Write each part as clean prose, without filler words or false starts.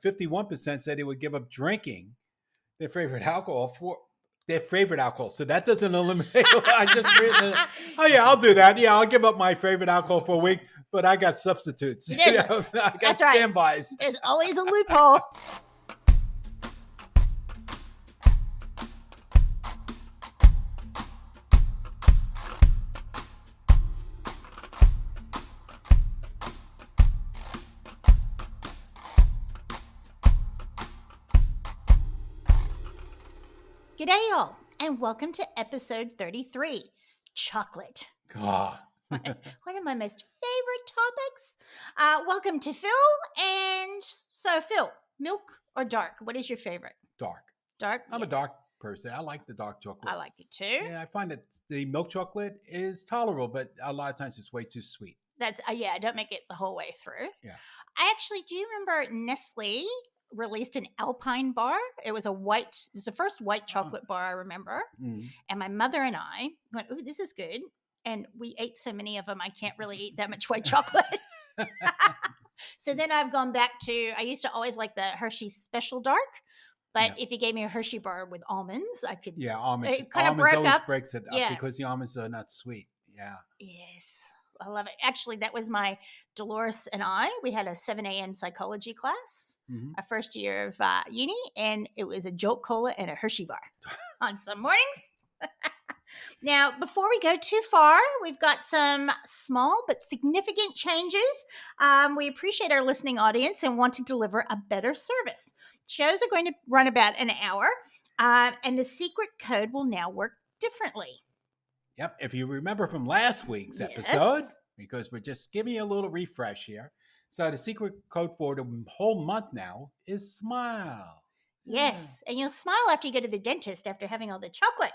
51% said they would give up drinking their favorite alcohol for their favorite alcohol. So that doesn't eliminate. I just written. Oh yeah, I'll do that. Yeah, I'll give up my favorite alcohol for a week, but I got substitutes. I got That's standbys. Right. There's always a loophole. Gdayall, and welcome to episode 33, chocolate. God. One of my most favorite topics. Welcome to Phil. And so, Phil, milk or dark? What is your favorite? Dark. Dark? I'm a dark person. I like the dark chocolate. I like it too. Yeah, I find that the milk chocolate is tolerable, but a lot of times it's way too sweet. That's don't make it the whole way through. Yeah. I actually do remember Nestle released an Alpine bar. It was the first white chocolate bar I remember. Mm. And my mother and I went, "Oh, this is good." And we ate so many of them, I can't really eat that much white chocolate. So then I've gone back to, I used to always like the Hershey's Special Dark. But if you gave me a Hershey bar with almonds, I could. Yeah, almonds. It kind of almonds broke always up. breaks it up because the almonds are not sweet. Yeah. Yes. I love it. Actually, that was my Dolores and I. We had a 7 a.m. psychology class, our first year of uni, and it was a Jolt Cola and a Hershey bar on some mornings. Now, before we go too far, we've got some small but significant changes. We appreciate our listening audience and want to deliver a better service. Shows are going to run about an hour, and the secret code will now work differently. Yep. If you remember from last week's episode, because we're just giving you a little refresh here. So the secret code for the whole month now is SMILE. Yes. And you'll smile after you go to the dentist after having all the chocolate.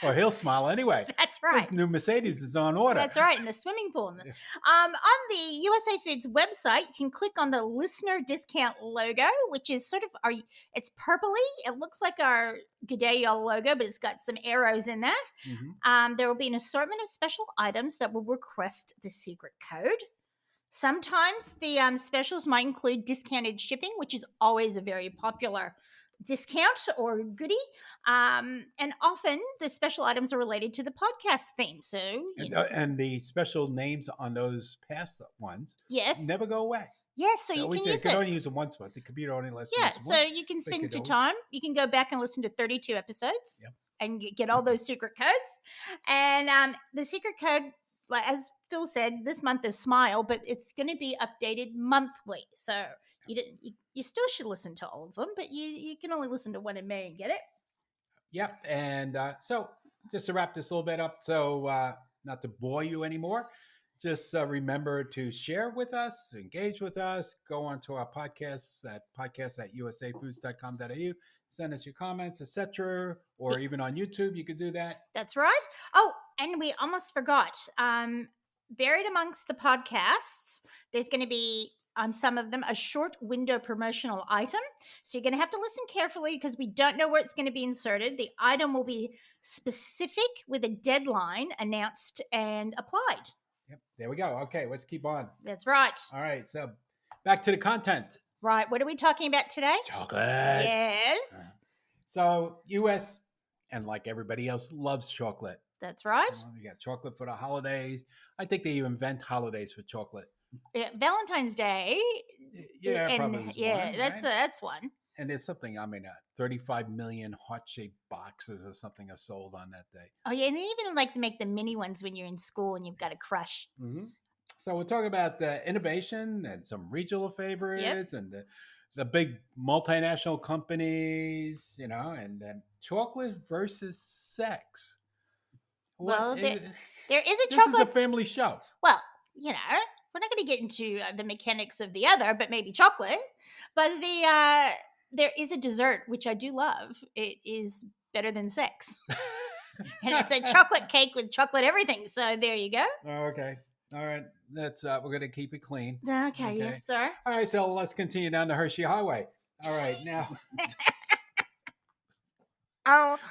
Or he'll smile anyway. That's right. His new Mercedes is on order. That's right. In the swimming pool. On the USA Foods website, you can click on the listener discount logo, which is sort of it's purpley. It looks like our Gdayall logo, but it's got some arrows in that. There will be an assortment of special items that will request the secret code. Sometimes the specials might include discounted shipping, which is always a very popular discount or goodie. And often the special items are related to the podcast theme. So, and the special names on those past ones never go away. Yes, so you can use it. You can only use them once, but the computer only lets you use them so you can spend your time. You can go back and listen to 32 episodes and get all those secret codes. And the secret code, as Phil said, this month is SMILE, but it's going to be updated monthly. So you still should listen to all of them, but you can only listen to one in May and get it. Yep. And so just to wrap this a little bit up, so not to bore you anymore, just remember to share with us, engage with us, go on to our podcasts at usafoods.com.au, send us your comments, etc., or even on YouTube, you could do that. That's right. Oh, and we almost forgot. Buried amongst the podcasts, there's going to be, on some of them, a short window promotional item. So you're going to have to listen carefully because we don't know where it's going to be inserted. The item will be specific with a deadline announced and applied. Yep. There we go. Okay, let's keep on. That's right. All right. So back to the content. Right. What are we talking about today? Chocolate. Yes. So U.S., and like everybody else, loves chocolate. That's right. We got chocolate for the holidays. I think they even invent holidays for chocolate. Yeah, Valentine's Day. Yeah, probably. That's one. And there's something, 35 million heart-shaped boxes or something are sold on that day. Oh, yeah, and they even like to make the mini ones when you're in school and you've got a crush. Mm-hmm. So we're talking about innovation and some regional favorites and the big multinational companies, and chocolate versus sex. Well, there is a This chocolate. is a family show. Well, we're not going to get into the mechanics of the other, but maybe chocolate. But there is a dessert, which I do love. It is better than sex. And it's a chocolate cake with chocolate everything. So there you go. Oh, okay. All right. That's we're going to keep it clean. Okay. Yes, sir. All right. So let's continue down the Hershey Highway. All right. Now.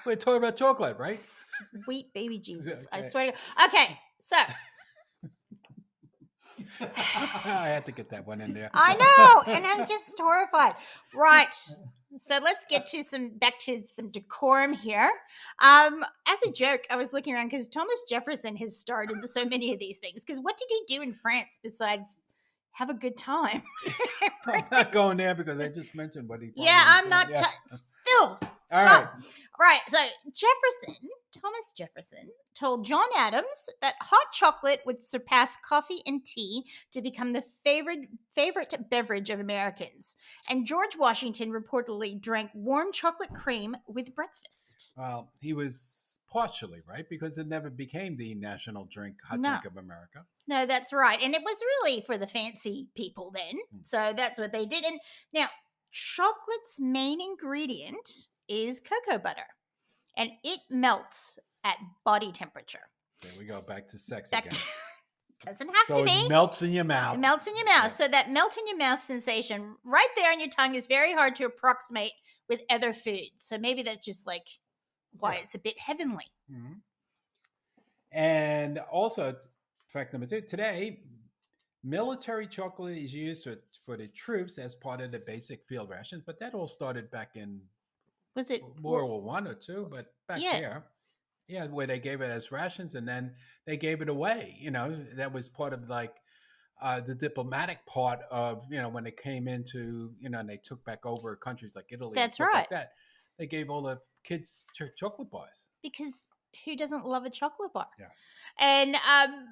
We're talking about chocolate, right? Sweet baby Jesus. Okay. I swear to God. Okay. So I had to get that one in there. I know, and I'm just horrified. Right. So let's get to back to some decorum here. As a joke, I was looking around because Thomas Jefferson has starred in so many of these things. Because what did he do in France besides have a good time? I'm not going there because I just mentioned what he. Yeah, I'm not. Yeah. Still, All stop. right. Right. So Thomas Jefferson, told John Adams that hot chocolate would surpass coffee and tea to become the favorite beverage of Americans. And George Washington reportedly drank warm chocolate cream with breakfast. Well, he was partially right because it never became the national drink, hot No. drink of America. No, that's right. And it was really for the fancy people then. So that's what they did. And now, chocolate's main ingredient is cocoa butter. And it melts at body temperature. There we go, back to sex Back again. Doesn't have So to be. it melts in your mouth. It melts in your mouth. So that melt in your mouth sensation right there on your tongue is very hard to approximate with other foods. So maybe that's just like why it's a bit heavenly. Mm-hmm. And also, fact number 2, today, military chocolate is used for the troops as part of the basic field rations, but that all started back in Was it World War One or two, but back there. Yeah, where they gave it as rations and then they gave it away. That was part of like the diplomatic part of, when they came into, and they took back over countries like Italy. That's and stuff right. Like that. They gave all the kids chocolate bars. Because who doesn't love a chocolate bar? Yeah. And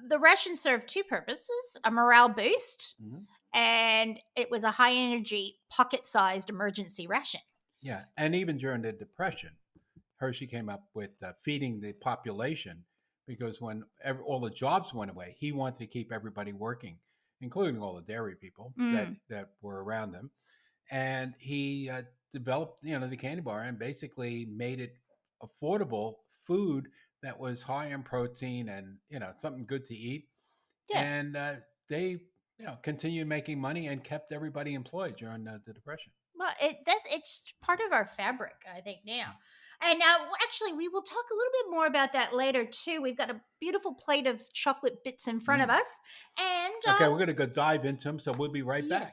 the ration served 2 purposes: a morale boost, and it was a high energy, pocket-sized emergency ration. Yeah, and even during the Depression, Hershey came up with feeding the population because when all the jobs went away, he wanted to keep everybody working, including all the dairy people that were around him. And he developed, the candy bar and basically made it affordable food that was high in protein and, something good to eat. Yeah. And they, continued making money and kept everybody employed during the Depression. Well, it's part of our fabric, I think, now. And actually, we will talk a little bit more about that later, too. We've got a beautiful plate of chocolate bits in front of us. And okay, we're going to go dive into them, so we'll be right back.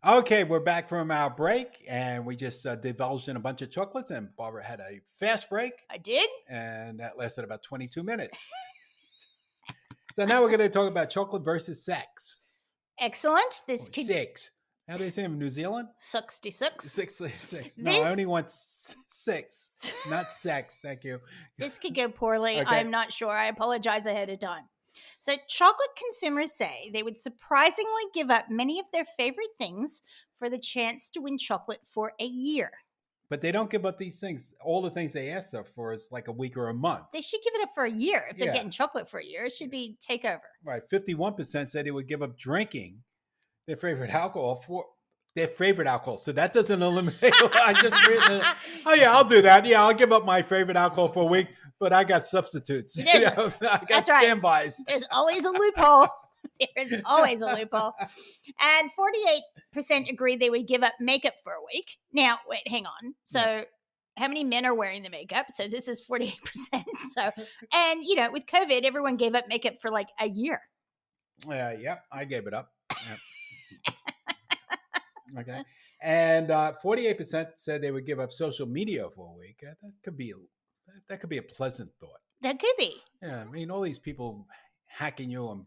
Okay, we're back from our break, and we just divulged in a bunch of chocolates, and Barbara had a fast break. I did. And that lasted about 22 minutes. So now we're going to talk about chocolate versus sex. Excellent. Six. How do they say in New Zealand? 66. 6. No, I only want 6, not sex. Thank you. This could go poorly. Okay. I'm not sure. I apologize ahead of time. So chocolate consumers say they would surprisingly give up many of their favorite things for the chance to win chocolate for a year. But they don't give up these things. All the things they ask for is like a week or a month. They should give it up for a year. If they're getting chocolate for a year, it should be takeover. Right. 51% said they would give up drinking their favorite alcohol for their favorite alcohol. So that doesn't eliminate. I just written. Oh yeah, I'll do that. Yeah, I'll give up my favorite alcohol for a week, but I got substitutes. I got standbys. Right. There's always a loophole. There's always a loophole. And 48% agreed they would give up makeup for a week. Now, wait, hang on. So how many men are wearing the makeup? So this is 48%. So, and with COVID, everyone gave up makeup for like a year. Yeah, I gave it up. Yep. Okay. And 48% said they would give up social media for a week. That could be a pleasant thought. That could be. Yeah, I mean, all these people hacking you and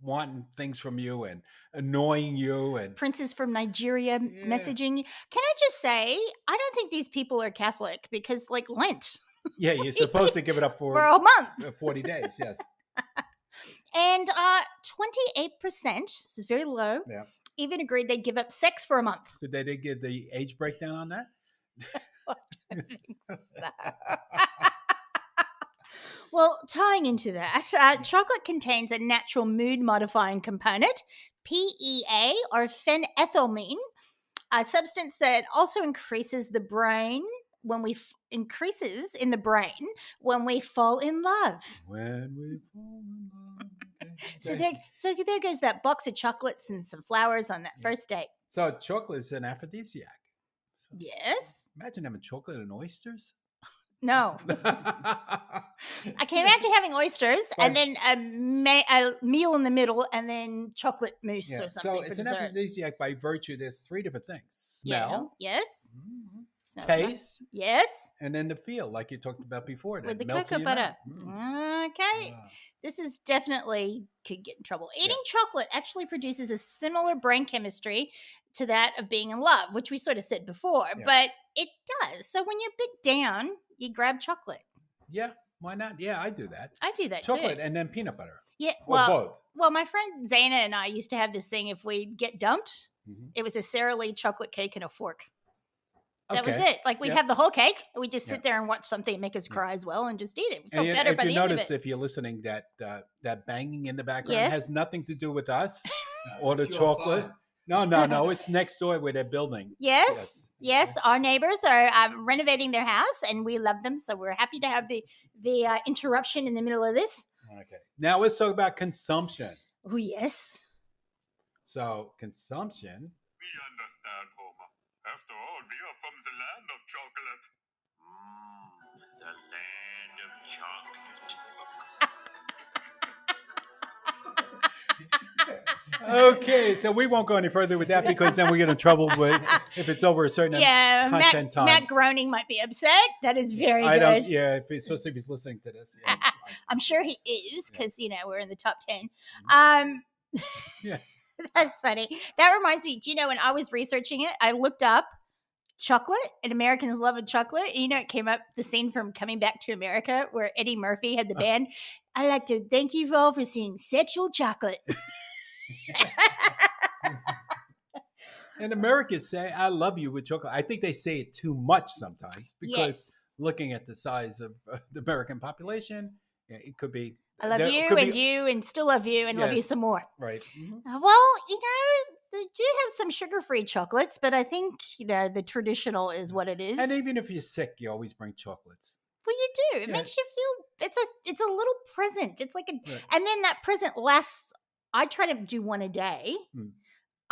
wanting things from you and annoying you and princes from Nigeria messaging you. Can I just say, I don't think these people are Catholic because like Lent. Yeah, you're supposed to give it up for a month. 40 days, yes. And 28%, this is very low, even agreed they'd give up sex for a month. Did they give the age breakdown on that? I think so. Well, tying into that, chocolate contains a natural mood-modifying component, PEA, or phenethylamine, a substance that also increases in the brain when we fall in love. When we fall in love. Okay. So there goes that box of chocolates and some flowers on that first date. So chocolate is an aphrodisiac. Yes. Imagine having chocolate and oysters. No. I can imagine having oysters and then a meal in the middle and then chocolate mousse or something. So it's an aphrodisiac by virtue. There's three different things: smell, yes, taste, nice. Yes, and then the feel, like you talked about before. With the cocoa butter. Okay. This is definitely could get in trouble. Eating chocolate actually produces a similar brain chemistry to that of being in love, which we sort of said before, but it does. So when you're a bit down, you grab chocolate. Yeah, why not? Yeah, I do that. I do that chocolate too. and then peanut butter. Yeah, or both. Well, my friend Zaina and I used to have this thing. If we get dumped, it was a Sara Lee chocolate cake and a fork. That was it. Like we'd have the whole cake, and we'd just sit there and watch something and make us cry as well, and just eat it. We felt better by the end of it. If you notice, if you're listening, that banging in the background has nothing to do with us or the chocolate. No. It's next door where they're building. Yes. Our neighbors are renovating their house, and we love them, so we're happy to have the interruption in the middle of this. Okay. Now let's talk about consumption. Oh yes. So consumption. We understand, Homer. After all, we are from the land of chocolate. The land of chocolate. Okay, so we won't go any further with that because then we get in trouble with if it's over a certain content time. Matt Groening might be upset. That is very good. Especially if he's listening to this. I'm sure he is because we're in the top 10. Yeah. That's funny. That reminds me, do you know when I was researching it, I looked up chocolate and Americans love a chocolate. And it came up the scene from Coming Back to America where Eddie Murphy had the band. I'd like to thank you all for seeing Sexual Chocolate. And Americans say, I love you with chocolate. I think they say it too much sometimes because looking at the size of the American population, it could be. I love you and you and still love you and love you some more. Right. Well, they do have some sugar-free chocolates, but I think, the traditional is what it is. And even if you're sick, you always bring chocolates. Well, you do. It makes you feel, it's a little present. It's like and then that present lasts, I try to do one a day.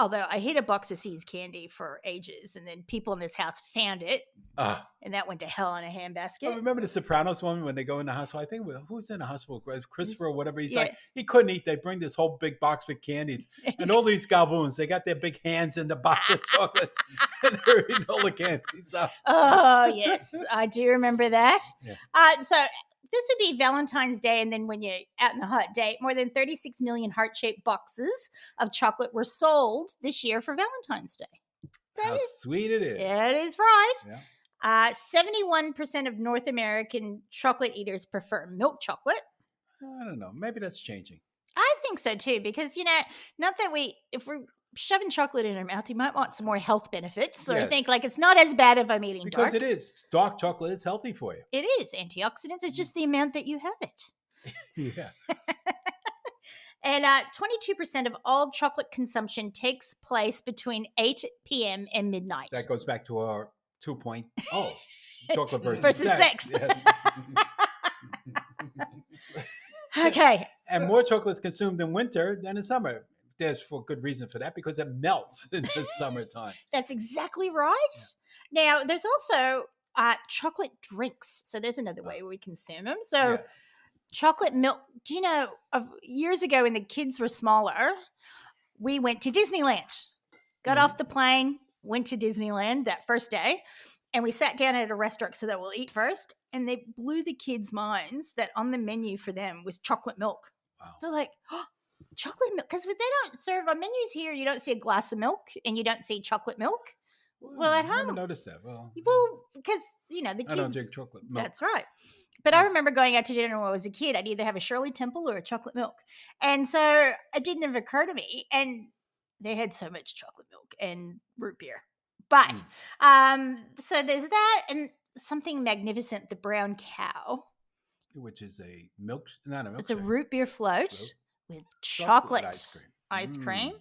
Although I hid a box of See's candy for ages, and then people in this house found it, and that went to hell in a handbasket. I remember the Sopranos one when they go in the hospital. I think who's in the hospital? Christopher or whatever. He's like he couldn't eat. They bring this whole big box of candies, and all these galboons. They got their big hands in the box of chocolates, and they're eating all the candies. Oh yes, I do remember that. Yeah. So. This would be Valentine's Day, and then when you're out on a hot date, more than 36 million heart-shaped boxes of chocolate were sold this year for Valentine's Day. How sweet it is. It is right. Yeah. 71% of North American chocolate eaters prefer milk chocolate. I don't know. Maybe that's changing. I think so, too, because, not that if we're shoving chocolate in our mouth, you might want some more health benefits or think like it's not as bad if I'm eating dark. Because it is. Dark chocolate is healthy for you. It is. Antioxidants. It's just the amount that you have it. Yeah. And 22% of all chocolate consumption takes place between 8 p.m. and midnight. That goes back to our 2.0. Chocolate versus sex. Yes. Okay. And more chocolate is consumed in winter than in summer. There's for good reason for that because it melts in the summertime. That's exactly right. Yeah. Now, there's also chocolate drinks. So there's another way we consume them. So chocolate milk. Do you know, years ago when the kids were smaller, we went to Disneyland. Got off the plane, went to Disneyland that first day, and we sat down at a restaurant so that we'll eat first. And they blew the kids' minds that on the menu for them was chocolate milk. Wow. They're like, chocolate milk, because they don't serve on menus here. You don't see a glass of milk, and you don't see chocolate milk. Well, at home, I never noticed that. Well, because the kids. I don't drink chocolate milk. That's right. But I remember going out to dinner when I was a kid. I'd either have a Shirley Temple or a chocolate milk, and so it didn't ever occur to me. And they had so much chocolate milk and root beer. But so there's that, and something magnificent, the brown cow, which is a milk. Not a milk. It's a root beer float. With chocolate ice cream.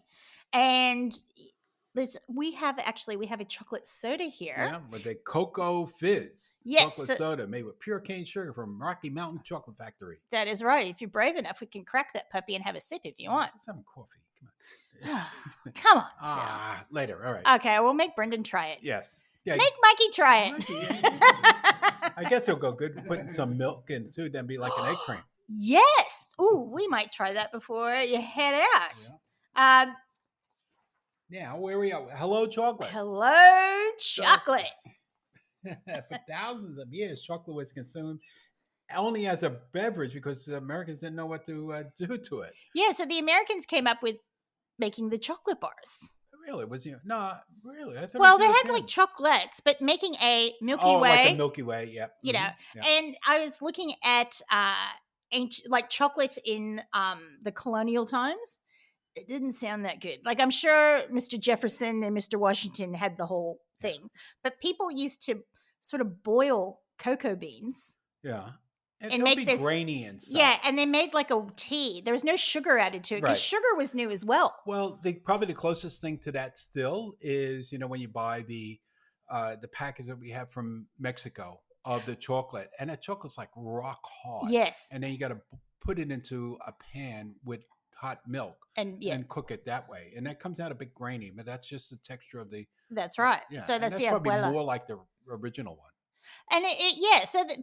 And we have a chocolate soda here. Yeah, with a cocoa fizz. Yes. Chocolate soda made with pure cane sugar from Rocky Mountain Chocolate Factory. That is right. If you're brave enough, we can crack that puppy and have a sip if you want. Just having coffee. Come on. Come on. Later. All right. Okay, we'll make Brendan try it. Yes. Yeah, make Mikey try it. I guess it'll go good putting some milk in too, then be like an egg cream. Yes. Ooh, we might try that before you head out. Yeah, where we are. Hello, chocolate. Hello, chocolate. For thousands of years, chocolate was consumed only as a beverage because the Americans didn't know what to do to it. Yeah, so the Americans came up with making the chocolate bars. Really? Was you? No, really. I thought Well, it they was had European. like chocolates, but making a Milky Oh, Way, like a Milky Way. Yep. you know. Yeah. And I was looking at ancient, like chocolate in the colonial times. It didn't sound that good. Like I'm sure Mr. Jefferson and Mr. Washington had the whole thing, but people used to sort of boil cocoa beans. Yeah. And it'll make be this grainy and stuff. Yeah, and they made like a tea. There was no sugar added to it because Right. sugar was new as well. Well, probably the closest thing to that still is, when you buy the package that we have from Mexico of the chocolate, and that chocolate's like rock hard. Yes. And then you got to put it into a pan with hot milk And cook it that way, and that comes out a bit grainy, but that's just the texture of the. That's right. Yeah, So and that's the probably abuela. more like the original one. And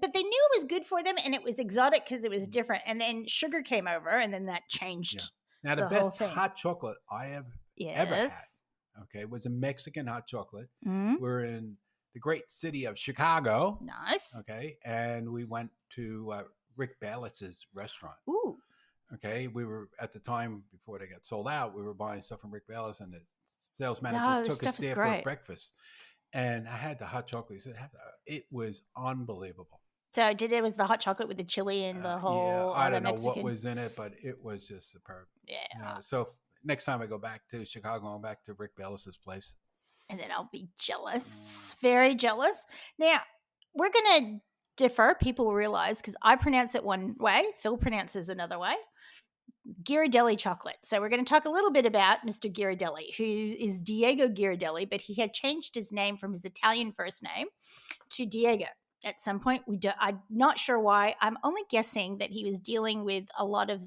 but they knew it was good for them, and it was exotic because it was different. And then sugar came over, and then that changed. Yeah. Now the whole best thing. hot chocolate I have ever had, okay, was a Mexican hot chocolate. Mhm. We're in the great city of Chicago. Nice. Okay, and we went to Rick Bayless's restaurant. Ooh. Okay, we were at the time before they got sold out. We were buying stuff from Rick Bayless, and the sales manager took us there for breakfast. And I had the hot chocolate. He said, it was unbelievable. So it was the hot chocolate with the chili and the whole. Yeah, I don't know Mexican. what was in it, but it was just superb. Yeah. So next time I go back to Chicago, I'm back to Rick Bayless's place. And then I'll be jealous, very jealous. Now, we're going to differ. People will realize because I pronounce it one way, Phil pronounces another way. Gdayall chocolate. So we're going to talk a little bit about Mr. Gdayall, who is Diego Gdayall, but he had changed his name from his Italian first name to Diego. At some point, I'm not sure why. I'm only guessing that he was dealing with a lot of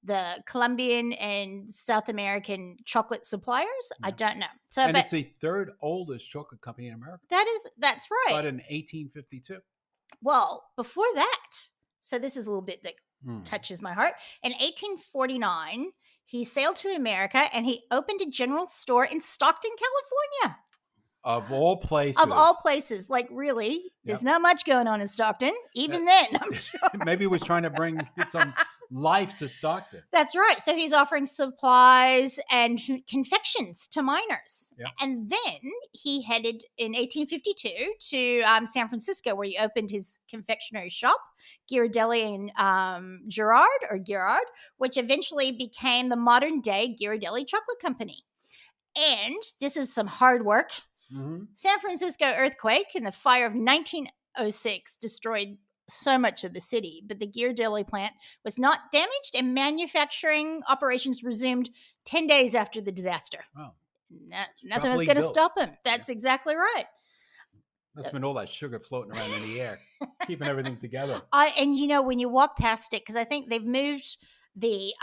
the Colombian and South American chocolate suppliers. Yeah. I don't know. So, and it's the third oldest chocolate company in America. That's right. Started in 1852. Well, before that, so this is a little bit that touches my heart. In 1849, he sailed to America and he opened a general store in Stockton, California. Of all places. Of all places. Like, really, there's not much going on in Stockton. Even then, I'm sure. Maybe he was trying to bring some life to Stockton. That's right. So he's offering supplies and confections to miners. Yep. And then he headed in 1852 to San Francisco, where he opened his confectionery shop, Gdayall and Girard, which eventually became the modern-day Gdayall Chocolate Company. And this is some hard work. Mm-hmm. San Francisco earthquake and the fire of 1906 destroyed so much of the city, but the Gdayall plant was not damaged and manufacturing operations resumed 10 days after the disaster. Wow. Nothing was going to stop him. That's exactly right. Must have been all that sugar floating around in the air, keeping everything together. And when you walk past it, because I think they've moved the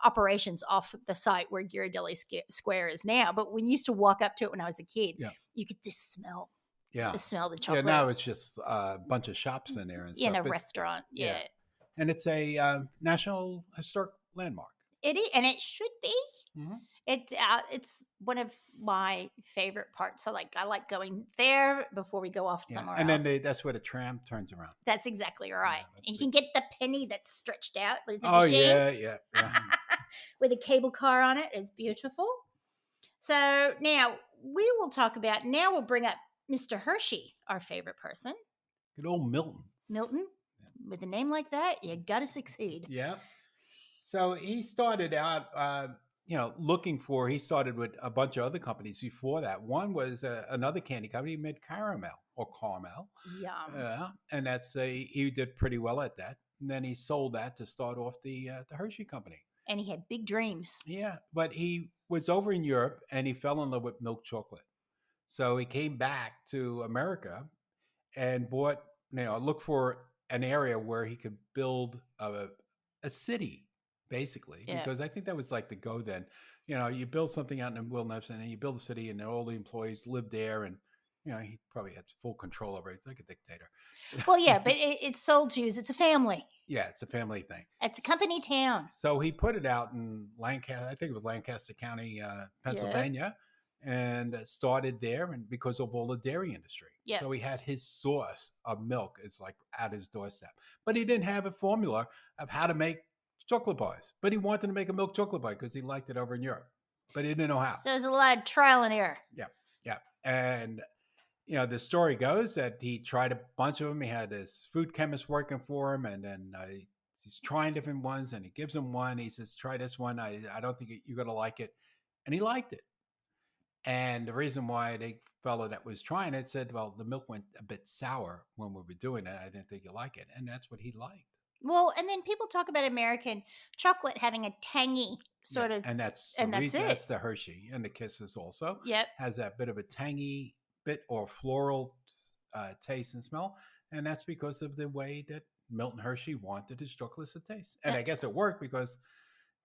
operations off the site where Gdayall Square is now, but when you used to walk up to it when I was a kid, you could just smell. Yeah, smell the chocolate. Yeah, now it's just a bunch of shops in there and stuff. In a restaurant, yeah. And it's a National Historic Landmark. It is, and it should be. Mm-hmm. It's one of my favorite parts. So I like going there before we go off somewhere else. And then that's where the tram turns around. That's exactly right. And you can get the penny that's stretched out. Oh, yeah. With a cable car on it. It's beautiful. So now we'll bring up Mr. Hershey, our favorite person. Good old Milton. Milton? Yeah. With a name like that, you got to succeed. Yeah. So he started out, he started with a bunch of other companies before that. One was another candy company. He made caramel. Yum. Yeah. And he did pretty well at that. And then he sold that to start off the Hershey company. And he had big dreams. Yeah. But he was over in Europe and he fell in love with milk chocolate. So he came back to America and looked for an area where he could build a city, basically, because I think that was like the go then. You build something out in the wilderness and then you build a city and all the employees live there and He probably had full control over it. It's like a dictator. Well, yeah, but it's sold Jews. It's a family. Yeah, it's a family thing. It's a company town. So he put it out in Lancaster, I think it was Lancaster County, Pennsylvania, and started there, and because of all the dairy industry. Yeah. So he had his source of milk is like at his doorstep, but he didn't have a formula of how to make chocolate bars. But he wanted to make a milk chocolate bar because he liked it over in Europe, but he didn't know how. So there's a lot of trial and error. Yeah, and the story goes that he tried a bunch of them. He had his food chemist working for him, and then he's trying different ones, and he gives him one. He says, "Try this one. I don't think you're going to like it," and he liked it. And the reason why the fellow that was trying it said, "Well, the milk went a bit sour when we were doing it. I didn't think you like it," and that's what he liked. Well, and then people talk about American chocolate having a tangy sort of, and that's and that's it. That's the Hershey, and the Kisses also. Yep. Has that bit of a tangy bit or floral taste and smell, and that's because of the way that Milton Hershey wanted his chocolates to taste. And I guess it worked because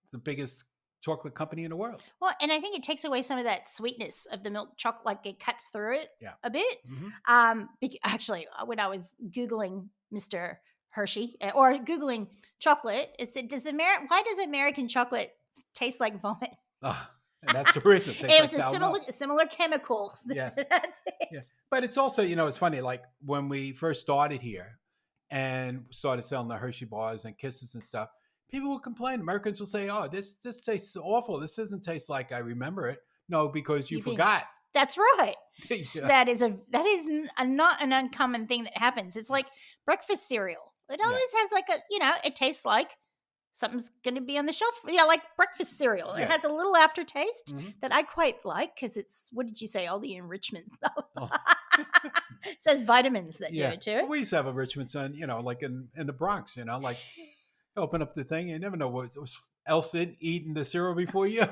it's the biggest chocolate company in the world. Well, and I think it takes away some of that sweetness of the milk chocolate, like it cuts through it a bit. Mm-hmm. Actually, when I was Googling Mr. Hershey or Googling chocolate, it said, why does American chocolate taste like vomit? And that's the reason. It was a similar chemicals. Yes. That's it. Yes. But it's also, it's funny, like when we first started here and started selling the Hershey bars and Kisses and stuff, people will complain. Americans will say, "Oh, this tastes awful. This doesn't taste like I remember it." No, because you forgot. That's right. Yeah. That is not an uncommon thing that happens. It's like breakfast cereal. It always has like it tastes like something's going to be on the shelf. Like breakfast cereal. Yes. It has a little aftertaste Mm-hmm. that I quite like because it's, what did you say? All the enrichment. It says vitamins that do it to it. We used to have enrichments on, like in the Bronx, like open up the thing. You never know what else eating the cereal before you.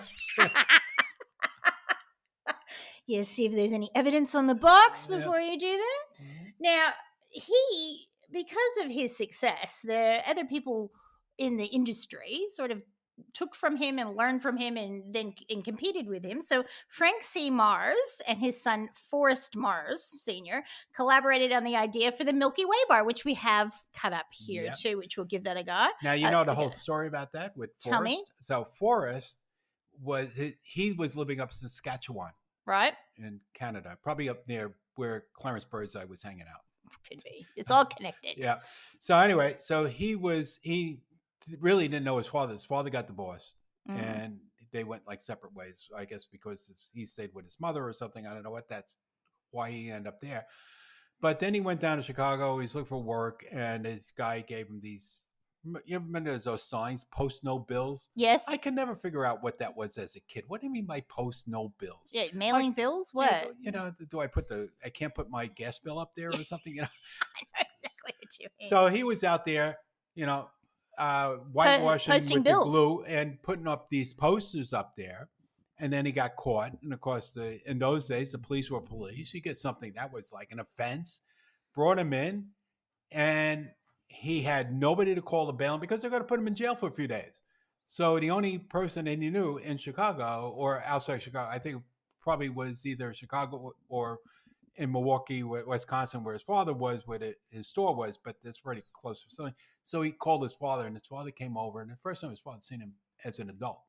Yeah, see if there's any evidence on the box before you do that. Mm-hmm. Now, because of his success, the other people in the industry sort of took from him and learned from him and competed with him. So Frank C. Mars and his son Forrest Mars Sr. collaborated on the idea for the Milky Way bar, which we have cut up here too, which we'll give that a go. Now, you know the whole story about that with Forrest? Tell me. So Forrest he was living up in Saskatchewan. Right. In Canada, probably up near where Clarence Birdseye was hanging out. Could be. It's all connected. Yeah. So anyway, he really didn't know his father. His father got divorced, and they went like separate ways. I guess because he stayed with his mother or something. I don't know what that's why he ended up there. But then he went down to Chicago. He's looking for work, and this guy gave him these. You remember those signs, post no bills? Yes. I could never figure out what that was as a kid. What do you mean by post no bills? Yeah, mailing bills? What? Do I can't put my gas bill up there or something? I know exactly what you mean. So he was out there, whitewashing posting with bills. the glue and putting up these posters up there. And then he got caught. And of course, in those days, the police were police. You get something that was like an offense, brought him in, and he had nobody to call to bail him because they're going to put him in jail for a few days. So the only person that he knew in Chicago or outside Chicago, I think probably was either Chicago or in Milwaukee, Wisconsin, where his father was, where his store was, but that's pretty close. So he called his father, and his father came over, and the first time his father seen him as an adult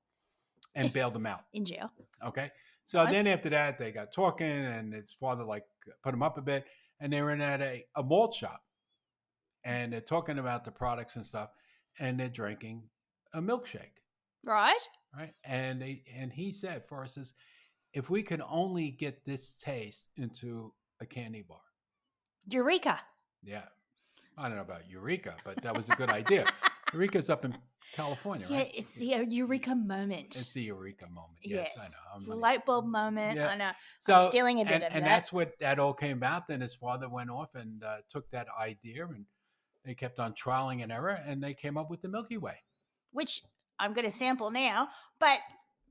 and bailed him out. In jail. Okay. So then after that, they got talking, and his father put him up a bit, and they were in at a malt shop. And they're talking about the products and stuff, and they're drinking a milkshake. Right. And he said, Forrest says, if we can only get this taste into a candy bar. Eureka. Yeah. I don't know about Eureka, but that was a good idea. Eureka's up in California, right? Yeah, it's the Eureka moment. It's the Eureka moment. Yes, I know. The light bulb moment. Yeah. I know. So, I'm stealing a bit of that. And that's what that all came about. Then his father went off and took that idea, and they kept on trialing and error, and they came up with the Milky Way. Which I'm going to sample now, but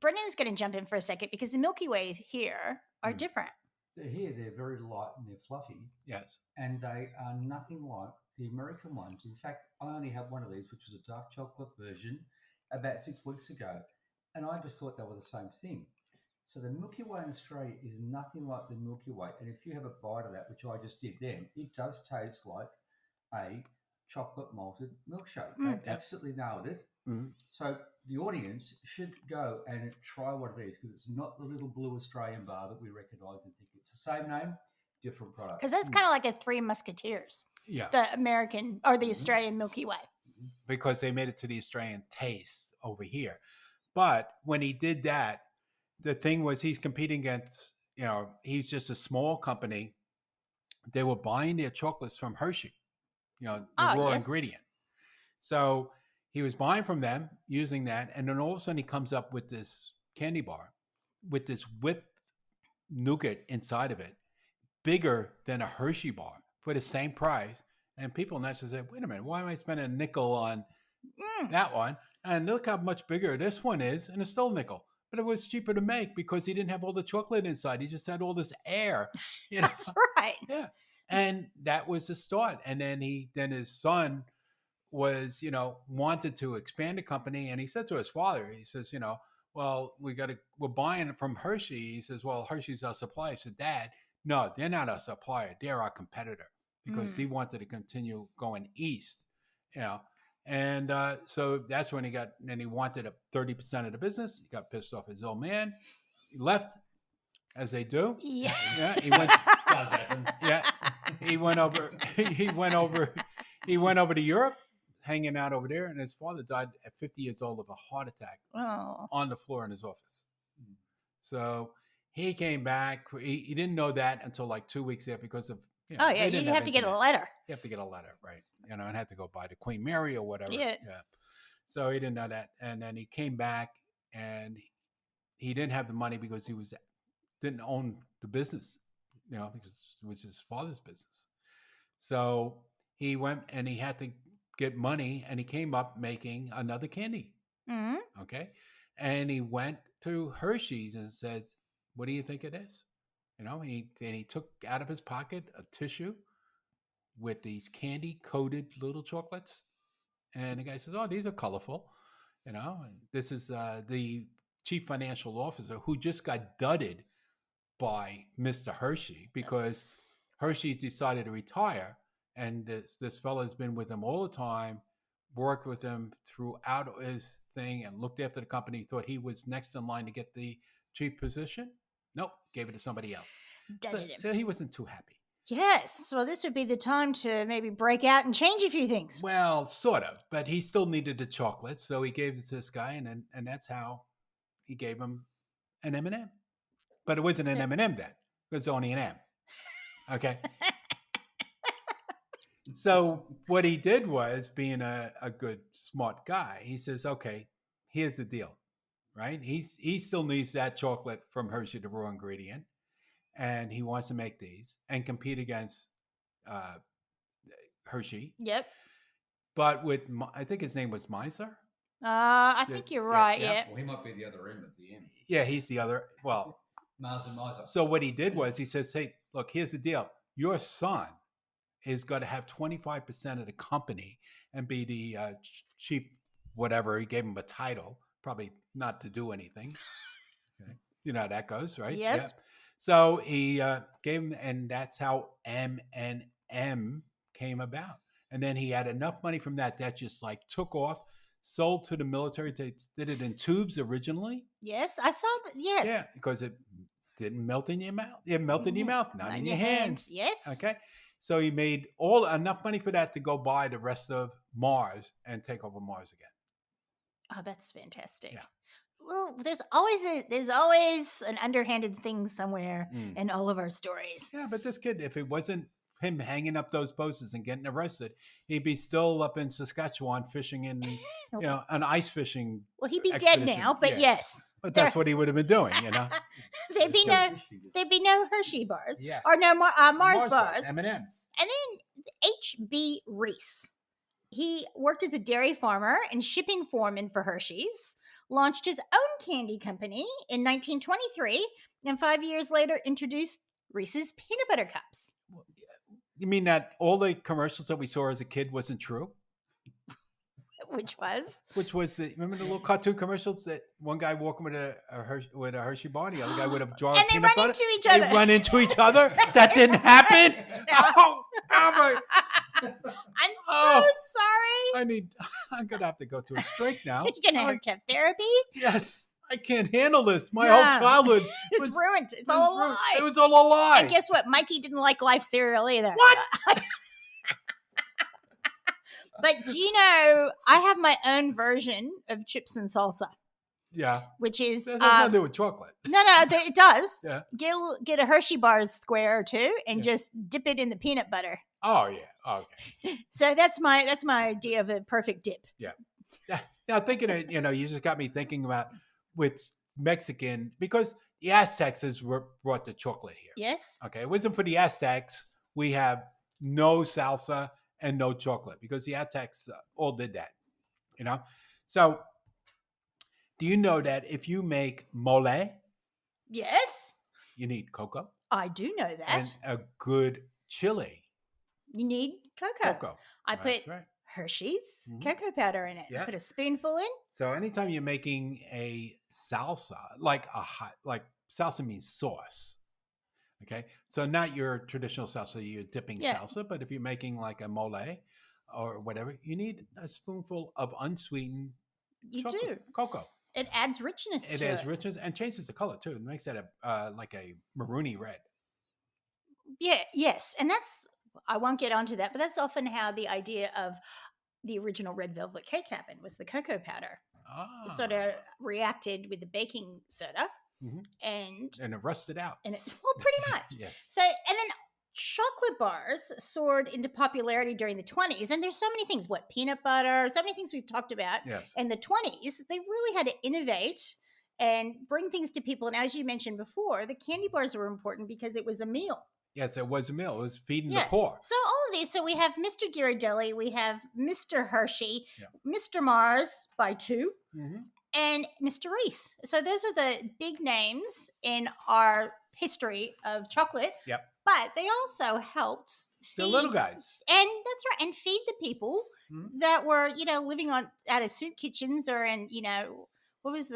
Brendan's going to jump in for a second because the Milky Ways here are different. They're very light and they're fluffy. Yes. And they are nothing like the American ones. In fact, I only have one of these, which was a dark chocolate version, about 6 weeks ago. And I just thought they were the same thing. So the Milky Way in Australia is nothing like the Milky Way. And if you have a bite of that, which I just did then, it does taste like a chocolate malted milkshake. They absolutely nailed it. Mm. So the audience should go and try what it is, because it's not the little blue Australian bar that we recognise and think it's the same name, different product. Because that's kind of like a Three Musketeers, Yeah. the American or the Australian Milky Way. Because they made it to the Australian taste over here. But when he did that, the thing was he's competing against, he's just a small company. They were buying their chocolates from Hershey, the raw ingredient. So he was buying from them, using that. And then all of a sudden he comes up with this candy bar with this whipped nougat inside of it, bigger than a Hershey bar for the same price. And people naturally say, wait a minute, why am I spending a nickel on that one? And look how much bigger this one is, and it's still a nickel. But it was cheaper to make because he didn't have all the chocolate inside. He just had all this air. That's right. Yeah. And that was the start. And then his son was, wanted to expand the company. And he said to his father, he says, well, we're buying it from Hershey. He says, well, Hershey's our supplier. He said, Dad, no, they're not our supplier. They're our competitor, because he wanted to continue going east, And so that's when he wanted 30% of the business. He got pissed off at his old man. He left, as they do. Yeah. Yeah. He went. Does happen. Yeah. He went over. He went over to Europe, hanging out over there, and his father died at 50 years old of a heart attack on the floor in his office. So he came back. He didn't know that until like 2 weeks after, because of. You have to get a letter. You have to get a letter, right? And had to go by the Queen Mary or whatever. Yeah. So he didn't know that, and then he came back, and he didn't have the money because he didn't own the business, because it was his father's business. So he went and he had to get money, and he came up making another candy. Mm-hmm. Okay, and he went to Hershey's and said, "What do you think it is?" And he took out of his pocket a tissue with these candy coated little chocolates. And the guy says, "Oh, these are colorful." And this is the chief financial officer who just got dudded by Mr. Hershey, because Hershey decided to retire. And this fellow's been with him all the time, worked with him throughout his thing, and looked after the company, thought he was next in line to get the chief position. Nope, gave it to somebody else. So he wasn't too happy. Yes. Well, this would be the time to maybe break out and change a few things. Well, sort of, but he still needed the chocolate, so he gave it to this guy, and that's how he gave him an M&M. But it wasn't an M&M then; it was only an M. Okay. So what he did was, being a good, smart guy, he says, "Okay, here's the deal, right? He still needs that chocolate from Hershey, the raw ingredient, and he wants to make these and compete against Hershey." Yep. But I think his name was Miser. I think you're right. Yeah. Well, he might be the other end of the M. Yeah, he's the other. Well, Mars and Miser. So what he did was, he says, "Hey, look, here's the deal. Your son is going to have 25% of the company and be the chief whatever." He gave him a title, probably not to do anything. Okay. You know how that goes, right? Yes. Yeah. So he gave him, and that's how M&M came about. And then he had enough money from that just like took off, sold to the military. They did it in tubes originally. Yes, I saw that. Yes. Yeah, because it didn't melt in your mouth. It melted in your mouth, not in your hands. Yes. Okay. So he made enough money for that to go buy the rest of Mars and take over Mars again. Oh, that's fantastic. Yeah. Well, there's always an underhanded thing somewhere in all of our stories. Yeah, but this kid, if it wasn't him hanging up those posters and getting arrested, he'd be still up in Saskatchewan fishing in, an ice fishing. Well, he'd be expedition. dead now, but yes. But that's what he would have been doing, There'd be no Hershey bars, yes. or no Mars bars, M&Ms. And then H.B. Reese, he worked as a dairy farmer and shipping foreman for Hershey's, launched his own candy company in 1923, and 5 years later introduced Reese's peanut butter cups. You mean that all the commercials that we saw as a kid wasn't true? Which was? Which was remember the little cartoon commercials that one guy walking with a Hershey bar, and the other guy with a jar And of they peanut run butter. into each They other. run into each other. That didn't happen. Oh, God, I'm so sorry. I'm gonna have to go to a strike now. You're gonna have to have therapy. Yes, I can't handle this. My No. whole childhood It's ruined. It's all a ruined. lie. It was all a lie. And guess what? Mikey didn't like Life cereal either. What? But do you know, I have my own version of chips and salsa, Yeah, which is that has nothing to do with chocolate. no, it does. Yeah. Get a Hershey bars square or two and Yeah. just dip it in the peanut butter. Oh yeah. Okay. So that's my idea of a perfect dip. Now thinking of, you just got me thinking about with Mexican, because the Aztecs brought the chocolate here. Yes. Okay, it wasn't for the Aztecs. We have no salsa and no chocolate because the Aztecs all did that. So do you know that if you make mole, Yes. you need cocoa I do know that. and a good chili? You need cocoa. Cocoa. I That's put right. Hershey's Mhm. cocoa powder in it. Yeah. Put a spoonful in. So anytime you're making a salsa, like salsa means sauce. Okay. So not your traditional salsa, you're dipping Yeah. salsa, but if you're making like a mole or whatever, you need a spoonful of unsweetened You chocolate, do. cocoa. It adds richness It to has it. richness and changes the color too. It makes it like a maroony red. Yeah, yes. And I won't get onto that, but that's often how the idea of the original red velvet cake happened, was the cocoa powder. Ah. Sort of reacted with the baking soda Mhm. and And it rusted out. well, pretty much. Yes. So, and then chocolate bars soared into popularity during the 20s. And there's so many things, peanut butter, so many things we've talked about. Yes. In the 20s, they really had to innovate and bring things to people. And as you mentioned before, the candy bars were important because it was a meal. Yes, it was a meal. It was feeding Yeah. the poor. So all of these, so we have Mr. Gdayall, we have Mr. Hershey, Yeah. Mr. Mars by 2, Mhm. and Mr. Reese. So those are the big names in our history of chocolate. Yep. But they also helped The little guys. And that's right. And feed the people Mhm. that were, living out of soup kitchens or in, what was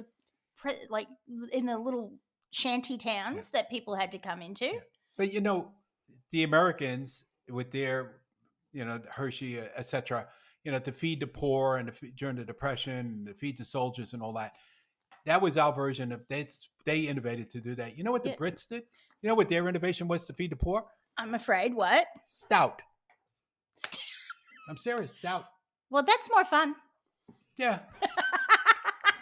like in the little shanty towns that people had to come into. Yeah. But the Americans with their, Hershey, etc., to feed the poor and during the Depression, and to feed the soldiers and all that. That was our version of they innovated to do that. You know what the Yeah. Brits did? You know what their innovation was to feed the poor? I'm afraid what? Stout. I'm serious, stout. Well, that's more fun. Yeah.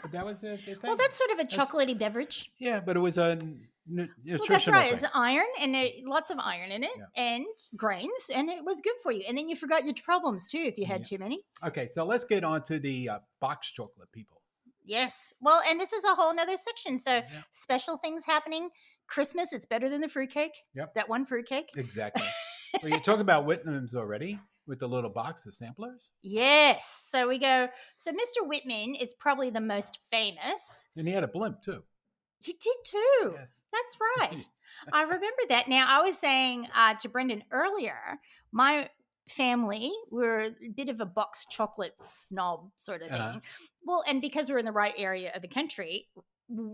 But that was the thing. Well, that's sort of a chocolatey beverage. Yeah, but it was a Well, nutritional that's right. thing. It's iron and lots of iron in it and grains, and it was good for you. And then you forgot your problems too if you had too many. Okay, so let's get on to the box chocolate people. Yes. Well, and this is a whole nother section. So Yeah. special things happening. Christmas, it's better than the fruitcake. Yep. That one fruitcake. Exactly. Well, you talk about Whitman's already with the little box, the samplers. Yes. So we go. So Mr. Whitman is probably the most famous. And he had a blimp too. He did too. Yes. That's right. I remember that. Now, I was saying to Brendan earlier, my family were a bit of a box chocolate snob sort of thing. Uh-huh. Well, and because we're in the right area of the country,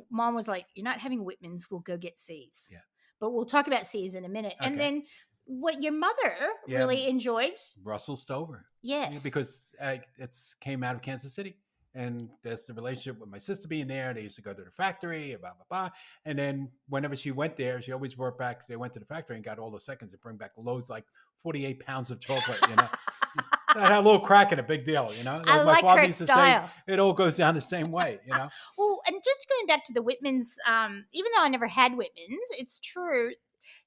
Mom was like, "You're not having Whitman's, we'll go get C's." Yeah. But we'll talk about C's in a minute. And Okay. then what your mother Yeah. really enjoyed. Russell Stover. Yes. Because it's came out of Kansas City. And there's the relationship with my sister being there. They used to go to the factory, blah, blah, blah. And then whenever she went there, she always brought back, they went to the factory and got all the seconds and bring back loads, like 48 pounds of chocolate, That had a little crack in a big deal, I like her style. It all goes down the same way, Well, and just going back to the Whitman's, even though I never had Whitman's, it's true.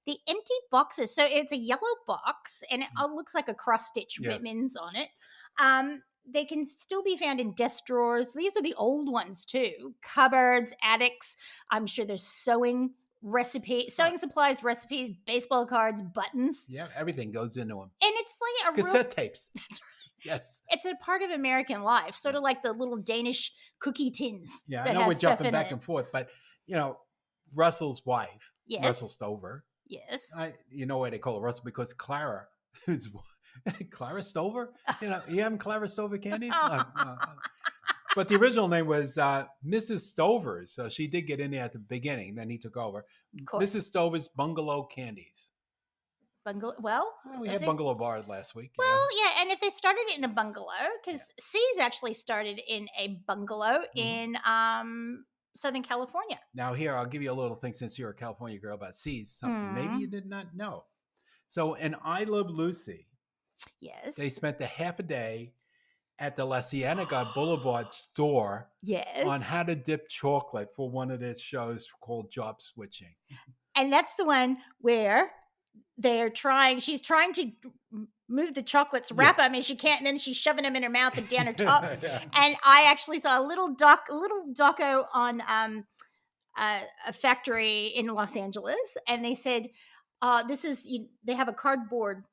The empty boxes, so it's a yellow box and it looks like a cross stitch Yes. Whitman's on it. They can still be found in desk drawers. These are the old ones too. Cupboards, attics. I'm sure there's sewing supplies, recipes, baseball cards, buttons. Yeah, everything goes into them. And it's like a Cassette tapes. That's right. Yes. It's a part of American life, sort of like the little Danish cookie tins. Yeah, I that know has we're stuff jumping in back it. and forth, but, Russell's wife, Yes. Russell Stover, Yes. you know why they call her Russell? Because Clara, Clara Stover? You know, you having Clara Stover candies? But the original name was Mrs. Stover's. So she did get in there at the beginning. Then he took over. Of course. Mrs. Stover's Bungalow Candies. Bungalow. Well, We if had they- Bungalow bars last week. Well, yeah, and if they started it in a bungalow, because C's actually started in a bungalow in Southern California. Now here, I'll give you a little thing since you're a California girl about C's. Something maybe you did not know. So in I Love Lucy, Yes. they spent a half a day at the La Cienega Boulevard store Yes. on how to dip chocolate for one of their shows called Job Switching. And that's the one where she's trying to move the chocolates, wrap them, and she can't, and then she's shoving them in her mouth and down her top. Yeah. And I actually saw a little doco on a factory in Los Angeles, and they said, they have a cardboard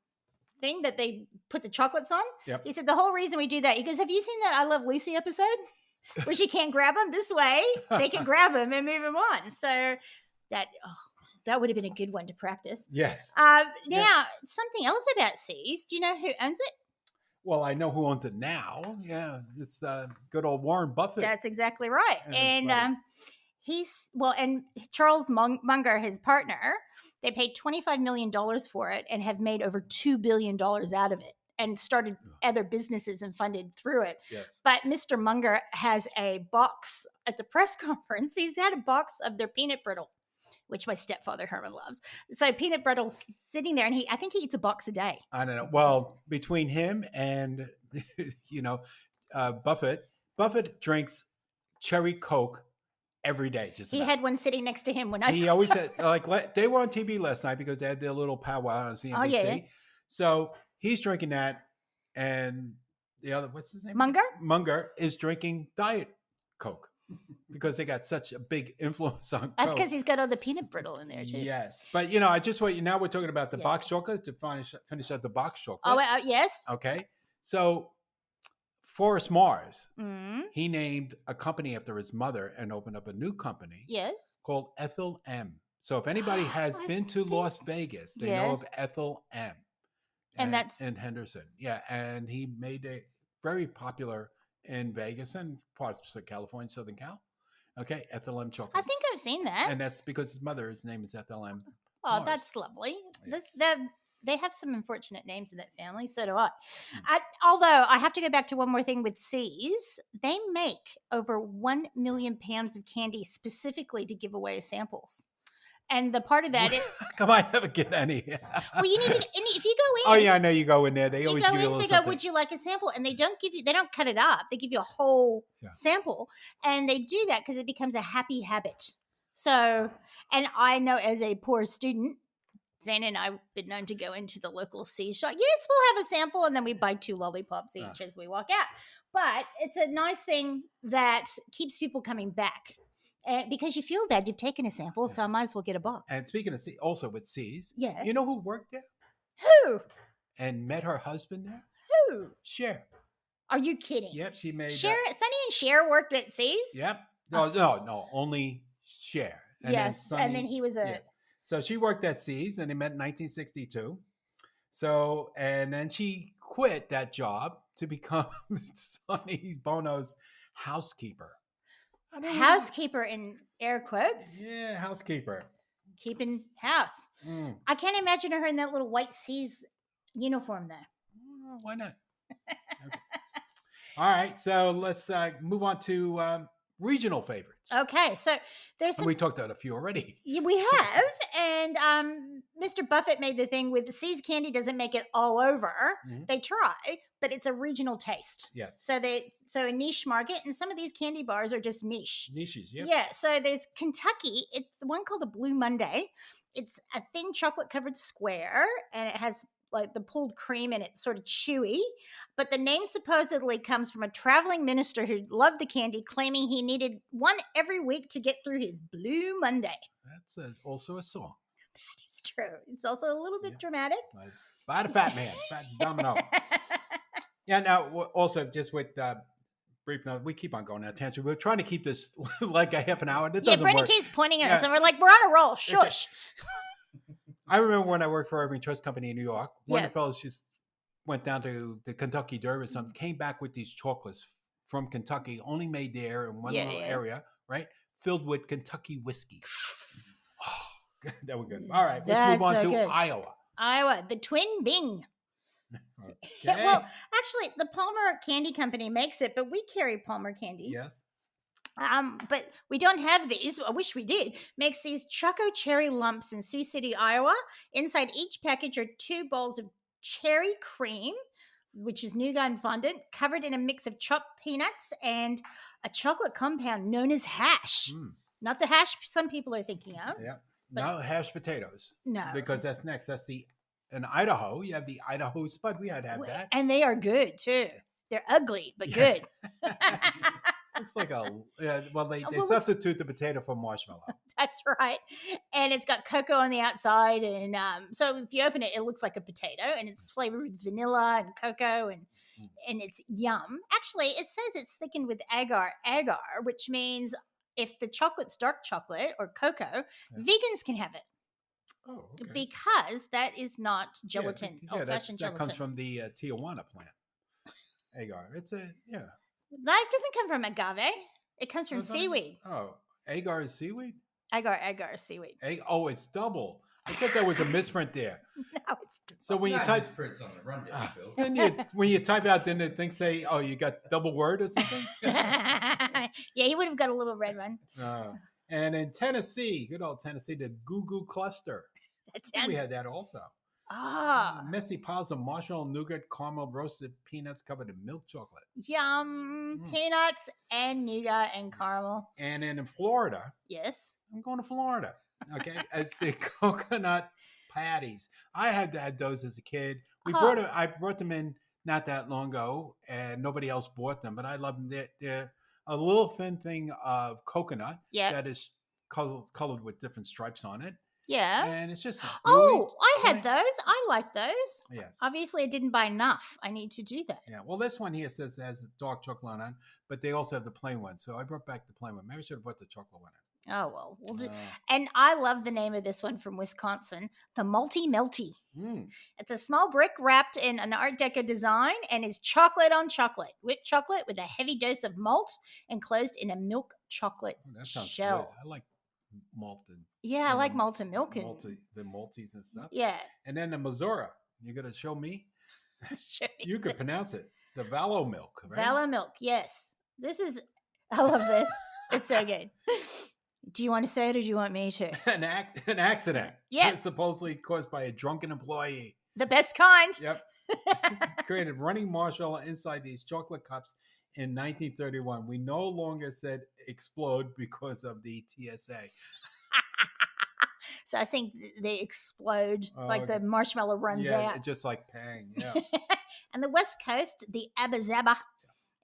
thing that they put the chocolates on. Yep. He said, the whole reason we do that, he goes, have you seen that I Love Lucy episode? Where she can't grab them this way, they can grab them and move them on. So that would have been a good one to practice. Yes. Now, something else about C's. Do you know who owns it? Well, I know who owns it now. Yeah, it's good old Warren Buffett. That's exactly right. And his buddy. And Charles Munger, his partner, they paid $25 million for it and have made over $2 billion out of it and started other businesses and funded through it. Yes. But Mr. Munger has a box at the press conference. He's had a box of their peanut brittle, which my stepfather Herman loves. So peanut brittle's sitting there, and I think he eats a box a day. I don't know. Well, between him and Buffett drinks cherry Coke every day. Just He about. had one sitting next to him when I He saw always said they were on TV last night because they had their little powwow on CNBC. Oh, yeah. So he's drinking that, and the other, what's his name? Munger is drinking Diet Coke because they got such a big influence on That's Coke. because he's got all the peanut brittle in there too. Yes, but I just want now we're talking about the Yeah. box chocolate to finish out the box chocolate. Oh, yes. Okay, so Forrest Mars, Mm, he named a company after his mother and opened up a new company yes. called Ethel M. So if anybody has I been to think- Las Vegas, they Yeah. know of Ethel M. And that's- in Henderson. Yeah, and he made it very popular in Vegas and parts of California, Southern Cal. Okay, Ethel M. chocolate. I think I've seen that. and that's because his mother's name is Ethel M. Oh, Mars. that's lovely. Yes. They have some unfortunate names in that family. So do I. Hmm. Although I have to go back to one more thing with C's. They make over 1 million pounds of candy specifically to give away as samples. And the part of that, Come on, never get any. well, you need to. If you go in, Oh yeah, I know you go in there. They you always go give you a in, little they go, something. would you like a sample? And they don't cut it up. They give you a whole Yeah. sample. And they do that because it becomes a happy habit. So, and I know as a poor student, Zane and I have been known to go into the local C shop. Yes, we'll have a sample, and then we buy 2 lollipops each as we walk out. But it's a nice thing that keeps people coming back. Because you feel bad, you've taken a sample, so I might as well get a box. And speaking of C, also with C's, Yeah. you know who worked there Who? and met her husband there? Who? Cher. Are you kidding? Yep, she made. Sonny and Cher worked at C's? Yep. No, only Cher. And Yes, Sonny- and then he was a... yeah. So she worked at C's, and they met in 1962. So, and then she quit that job to become Sonny Bono's housekeeper. I don't know. housekeeper in air quotes, Yeah, housekeeper. keeping house. Mm. I can't imagine her in that little white C's uniform though. Well, why not? Okay. All right, so let's move on to regional favorites. Okay, so there's And some we talked about a few already. Yeah, we have, and Mr. Buffett made the thing with the C's candy doesn't make it all over. Mhm. They try, but it's a regional taste. Yes. So a niche market, and some of these candy bars are just niche. Niches, yeah. Yeah, so there's Kentucky. It's the one called the Blue Monday. It's a thin chocolate covered square, and it has like the pulled cream and it's sort of chewy. But the name supposedly comes from a traveling minister who loved the candy, claiming he needed one every week to get through his Blue Monday. That's also a song. It's true. It's also a little bit Yeah. dramatic. By the Fat Man, Fat's Domino. Yeah, now also just with brief note, we keep on going on tangent. We're trying to keep this like a half an hour. That Yeah, doesn't Brendan work. keeps pointing at us, Yeah. and we're like, we're on a roll. Shush. I remember when I worked for Irving Trust Company in New York. One Yeah. of the fellows just went down to the Kentucky Derby or something, came back with these chocolates from Kentucky, only made there in one little area, right? Filled with Kentucky whiskey. Oh, that was good. All right, let's move on to Iowa. Iowa, the Twin Bing. Okay. Well, actually, the Palmer Candy Company makes it, but we carry Palmer Candy. Yes. But we don't have these. I wish we did. Makes these Choco Cherry Lumps in Sioux City, Iowa. Inside each package are 2 bowls of cherry cream, which is nougat and fondant, covered in a mix of chopped peanuts and a chocolate compound known as hash. Not the hash some people are thinking of. Yeah. No hashed potatoes. No. Because that's next. That's in Idaho. You have the Idaho Spud. We had to have that. And they are good, too. They're ugly, but good. It's like they substitute the potato for marshmallow. That's right. And it's got cocoa on the outside. And so if you open it, it looks like a potato. And it's flavored with vanilla and cocoa. And it's yum. Actually, it says it's thickened with agar, which means if the chocolate's dark chocolate or cocoa, vegans can have it. Oh, okay. Because that is not gelatin. Old-fashioned gelatin. That comes from the Tijuana plant. Agar. It's That doesn't come from agave. It comes from seaweed. Oh, agar is seaweed? Agar is seaweed. It's double. I thought that was a misprint there. No, it's double. So when you type misprints on the rundown, Phil. when you type out, didn't it think say, "Oh, you got double word or something"? Yeah, he would have got a little red one. And in Tennessee, good old Tennessee, the Goo Goo Cluster. We had that also. Messy piles of marshmallow, nougat, caramel, roasted peanuts covered in milk chocolate. Yum. Peanuts and nougat and caramel. And then in Florida. Yes. I'm going to Florida. Okay. As the coconut patties. I had those as a kid. I brought them in not that long ago, and nobody else bought them, but I love them. They're a little thin thing of coconut that is colored with different stripes on it. Yeah. And it's just I had those. I like those. Yes. Obviously, I didn't buy enough. I need to do that. Yeah. Well, this one here says it has dark chocolate on, but they also have the plain one. So I brought back the plain one. Maybe I should have brought the chocolate one in. Oh, well, we'll do. And I love the name of this one from Wisconsin, the Malty Melty. It's a small brick wrapped in an Art Deco design and is chocolate on chocolate, whipped chocolate with a heavy dose of malt enclosed in a milk chocolate that sounds shell. Good. I like malted. Yeah, I like malted milk. The malties and stuff. Yeah. And then the Missouri. You're going to show me? You could pronounce it. The Valo milk, right? Valo milk, yes. I love this. It's so good. Do you want to say it or do you want me to? An accident. Yeah. Supposedly caused by a drunken employee. The best kind. Yep. Created running marshmallow inside these chocolate cups in 1931. We no longer said explode because of the TSA. So I think they explode the marshmallow runs out. Yeah, just like pang. Yeah. And the West Coast, the Abba Zaba.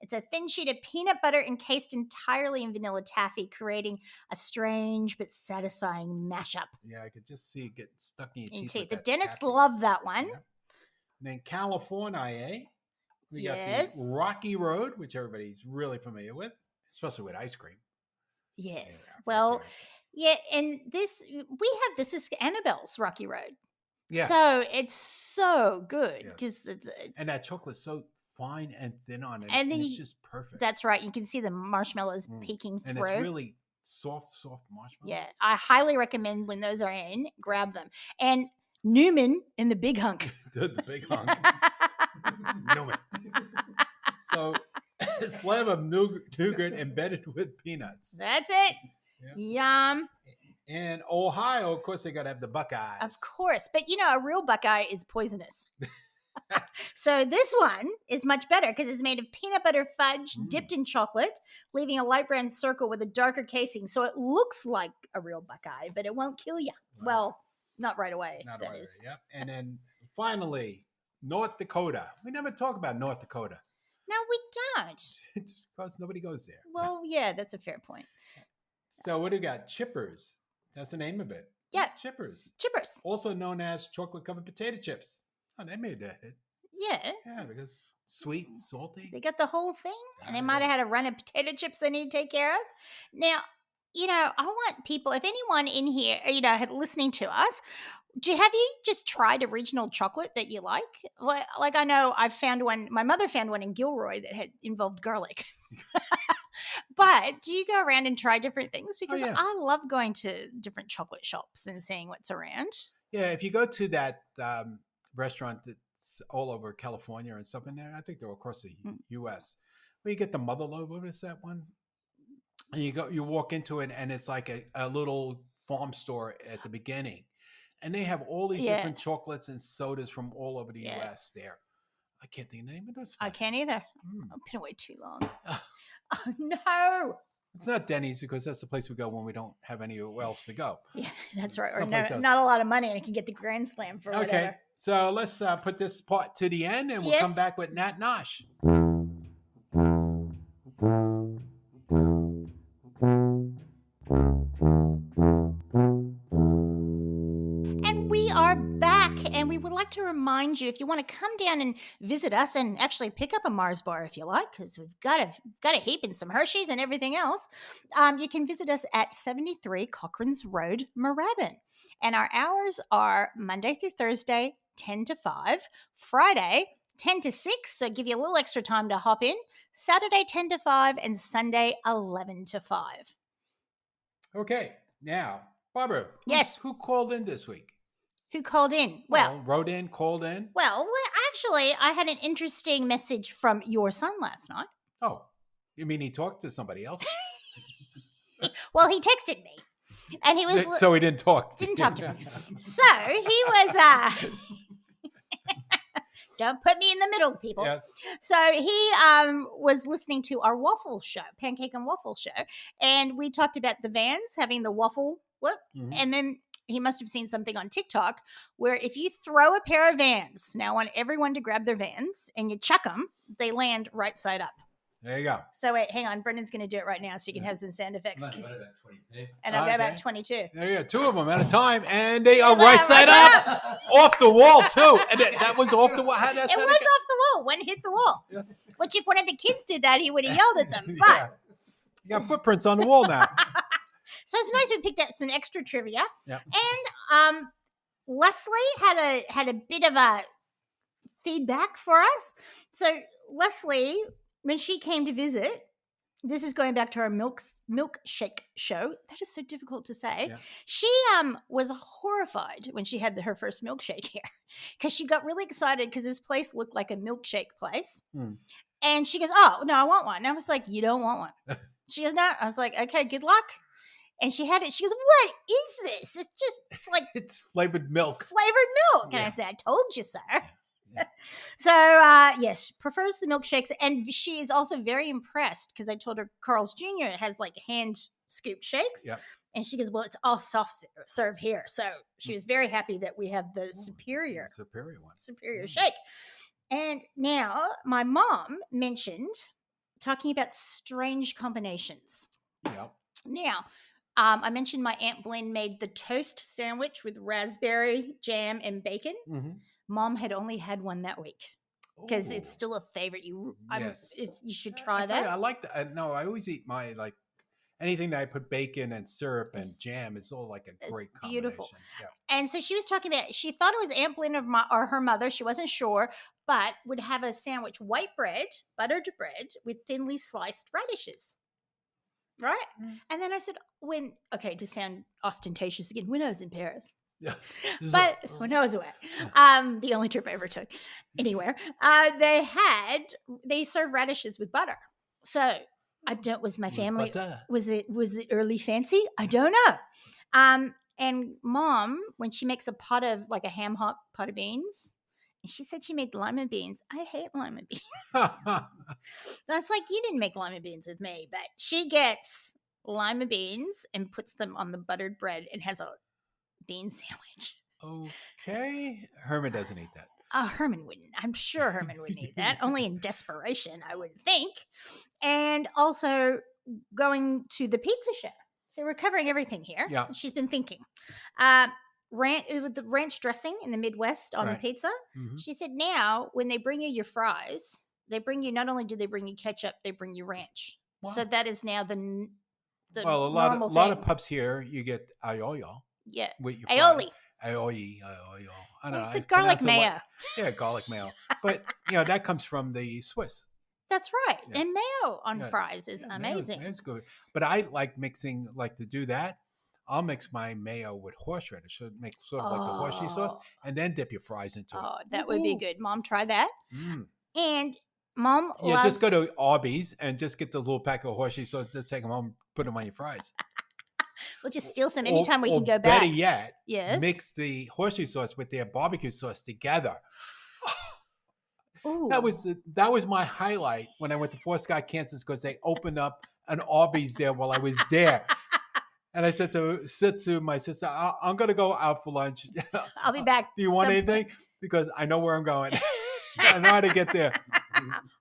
It's a thin sheet of peanut butter encased entirely in vanilla taffy, creating a strange but satisfying mashup. Yeah, I could just see it getting stuck in your teeth. The dentists love that one. Yeah. And then California, we got the Rocky Road, which everybody's really familiar with, especially with ice cream. Yes. Well, yeah, and this is Annabelle's Rocky Road. Yeah. So it's so good because it's and that chocolate's so fine and thin on it, and it's just perfect. That's right. You can see the marshmallows peeking through. And it's really soft marshmallows. Yeah, I highly recommend when those are in, grab them. And Newman in the Big Hunk. The Big Hunk. Newman. So, a slab of nougat embedded with peanuts. That's it. Yeah. Yum. And Ohio, of course, they got to have the Buckeyes. Of course. But, a real Buckeye is poisonous. So this one is much better because it's made of peanut butter fudge dipped in chocolate, leaving a light brown circle with a darker casing. So it looks like a real Buckeye, but it won't kill you. Right. Well, not right away. Not right away, yep. And then finally, North Dakota. We never talk about North Dakota. No, we don't. It's because nobody goes there. Well, yeah, that's a fair point. So what do we got? Chippers. That's the name of it. Yeah. Chippers. Chippers. Also known as chocolate-covered potato chips. Oh, they made that hit. Yeah. Yeah, because sweet, salty. They got the whole thing. And they might have had a run of potato chips they need to take care of. Now, I want people, if anyone in here, listening to us, have you just tried original chocolate that you like? Like I know I've found one, my mother found one in Gilroy that had involved garlic. But do you go around and try different things? Because yeah. I love going to different chocolate shops and seeing what's around. Yeah, if you go to that restaurant that's all over California and stuff in there, I think they're across the U.S. Where you get the Mother Lode, what is that one? And you walk into it, and it's like a little farm store at the beginning, and they have all these different chocolates and sodas from all over the U.S. there. I can't think of the name of this. I can't either. I've been away too long. Oh no! It's not Denny's because that's the place we go when we don't have anywhere else to go. Yeah, that's right. Or not a lot of money, and I can get the Grand Slam for whatever. Okay, so let's put this part to the end, and we'll come back with Nat Nosh. And we are back, and we would like to remind you, if you want to come down and visit us and actually pick up a Mars bar if you like, because we've got a heap and some Hershey's and everything else, you can visit us at 73 Cochrane's Road, Moorabbin. And our hours are Monday through Thursday, 10 to 5, Friday, 10 to 6, so give you a little extra time to hop in, Saturday, 10 to 5, and Sunday, 11 to 5. Okay, now, Barbara. Yes. Who called in this week? Who called in? Well, wrote in, called in. Well, actually, I had an interesting message from your son last night. Oh, you mean he talked to somebody else? Well, he texted me, and he was so he didn't talk. Didn't talk to me. So he was. Don't put me in the middle, people. Yes. So he was listening to our waffle show, Pancake and Waffle Show, and we talked about the Vans having the waffle look, and then he must have seen something on TikTok where if you throw a pair of Vans, now I want everyone to grab their Vans, and you chuck them, they land right side up. There you go. So wait, hang on. Brendan's going to do it right now so you can have some sound effects. I've got about 20p. And I've got about 22. There you go. Two of them at a time, and they are right side up. Off the wall, too. And that was off the wall. It was off the wall. One hit the wall. Yes. Which if one of the kids did that, he would have yelled at them. But you got footprints on the wall now. So it's nice we picked up some extra trivia. Yep. And Leslie had a bit of a feedback for us. So Leslie, when she came to visit, this is going back to our milkshake show. That is so difficult to say. Yeah. She was horrified when she had her first milkshake here because she got really excited because this place looked like a milkshake place. And she goes, "Oh, no, I want one." And I was like, "You don't want one." She goes, "No." I was like, "Okay, good luck." And she had it. She goes, "What is this? It's just like it's flavored milk." Flavored milk. And I said, "I told you, sir." Yeah. So, yes, prefers the milkshakes. And she is also very impressed because I told her Carl's Jr. has like hand scoop shakes. Yep. And she goes, "Well, it's all soft serve here." So she was very happy that we have the superior shake. And now my mom mentioned talking about strange combinations. Yep. Now, I mentioned my Aunt Blynn made the toast sandwich with raspberry jam and bacon. Mom had only had one that week because it's still a favorite. You should try that. I like that. No, I always eat my anything that I put bacon and syrup and jam is all like a great combination. Beautiful. Yeah. And so she was talking about, she thought it was Aunt Blynn or her mother. She wasn't sure, but would have a sandwich, white bread, buttered bread with thinly sliced radishes. Right? And then I said, to sound ostentatious again, when I was in Paris. Yeah. But when I was away, the only trip I ever took anywhere, they serve radishes with butter. So was my family, was it early fancy? I don't know. And Mom, when she makes a pot of like a ham hock pot of beans, and she said she made lima beans. I hate lima beans. That's like, you didn't make lima beans with me, but she gets lima beans and puts them on the buttered bread and has a bean sandwich. Okay. Herman doesn't eat that. Herman wouldn't. I'm sure Herman wouldn't eat that. Only in desperation, I would think. And also going to the pizza show. So we're covering everything here. Yeah. She's been thinking. With the ranch dressing in the Midwest on the pizza. She said now when they bring you your fries, they bring you, not only do they bring you ketchup, they bring you ranch. Wow. So that is now the the Well, normal a lot thing. of pubs here you get aioli Yeah. with your Aioli. Aioli. I don't know. It's I the garlic pronounce it mayo. yeah, garlic mayo. But that comes from the Swiss. That's right. Yeah. And mayo on Yeah. fries is Yeah, amazing. mayo's good. But I like to do that. I'll mix my mayo with horseradish, so it makes sort of like the horsey sauce, and then dip your fries into it. Oh, that would be good. Mom, try that. Mm. And Mom Yeah, loves... just go to Arby's and just get the little pack of horsey sauce. Just take them home, put them on your fries. We'll just steal some anytime we or can go back. Better yet, Yes. mix the horsey sauce with their barbecue sauce together. Ooh. That was my highlight when I went to Fort Scott, Kansas, because they opened up an Arby's there while I was there. And I said to my sister, I'm going to go out for lunch. I'll be back. Do you want anything? Because I know where I'm going. I know how to get there.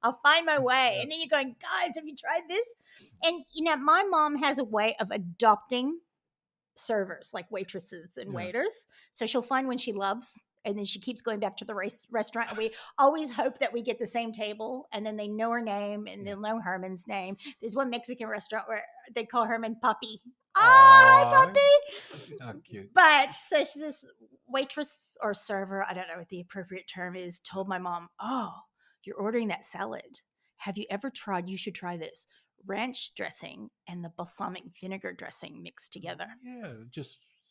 I'll find my way. And then you're going, guys, have you tried this? And, my mom has a way of adopting servers, like waitresses and waiters. So she'll find one she loves, and then she keeps going back to the restaurant. And we always hope that we get the same table, and then they know her name, and they'll know Herman's name. There's one Mexican restaurant where they call Herman Puppy. Hi, Puppy. How cute. But so this waitress or server, I don't know what the appropriate term is, told my mom, "Oh, you're ordering that salad. Have you ever tried? You should try this. Ranch dressing and the balsamic vinegar dressing mixed together."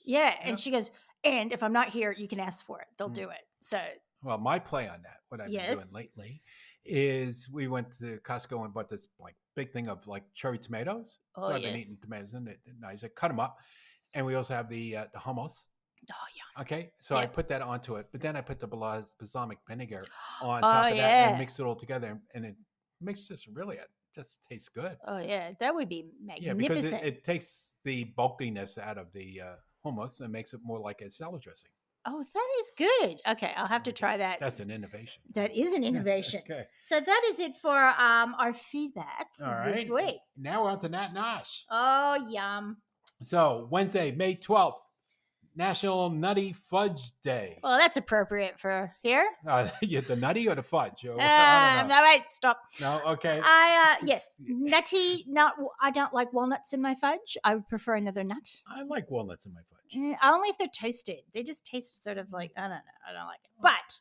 Yeah, And she goes, "And if I'm not here, you can ask for it. They'll do it." So, well, my play on that, what I've been doing lately, is we went to Costco and bought this like big thing of like cherry tomatoes. Oh, so I've been eating tomatoes and they're nice. I cut them up, and we also have the hummus. Oh yeah. Okay, so I put that onto it, but then I put the balsamic vinegar on top of that and mix it all together, and it makes just really it just tastes good. Oh yeah, that would be magnificent. Yeah, because it takes the bulkiness out of the hummus and makes it more like a salad dressing. Oh, that is good. Okay, I'll have to try that. That's an innovation. That is an innovation. Okay. So that is it for our feedback this week. Now we're on to Nat Nosh. Oh, yum. So Wednesday, May 12th, National Nutty Fudge Day. Well, that's appropriate for here. The nutty or the fudge? No, wait, stop. No, okay. Yes, nutty. I don't like walnuts in my fudge. I would prefer another nut. I like walnuts in my fudge. Only if they're toasted. They just taste sort of like, I don't know. I don't like it. But